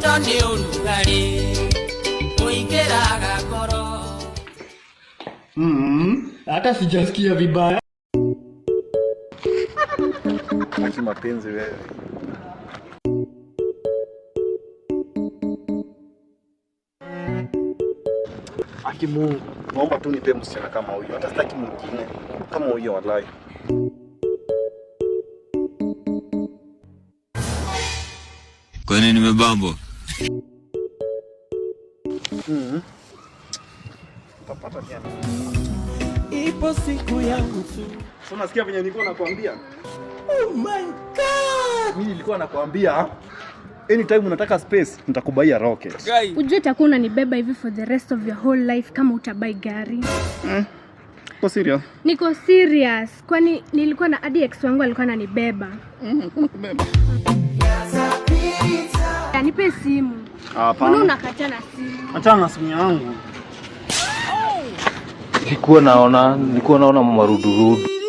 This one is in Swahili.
Toni unugari uingeraga ngoro. Hata sijasikia vibaya. Aki mapenzi wewe. Aki Mungu, naomba tu nipe msichana kama huyo. Hata sitaki mwingine kama huyo wallahi. Kwa nini nimebambo? Utapata tena. Ipo siku yangu tu. Sasa nasikia venye nilikuwa nakwambia. Oh my god. Mimi nilikuwa nakwambia anytime unataka space nitakubaia rocket. Ujue utakuwa unanibeba hivi for the rest of your whole life kama utabai gari. Uko serious? Niko serious. Kwani nilikuwa na hadi ex wangu alikuwa ananibeba. Kubeba. Nipe simu. Hapana. Mbona unakataa na simu? Achana na simu yangu. Nilikuwa naona mama rudurudu.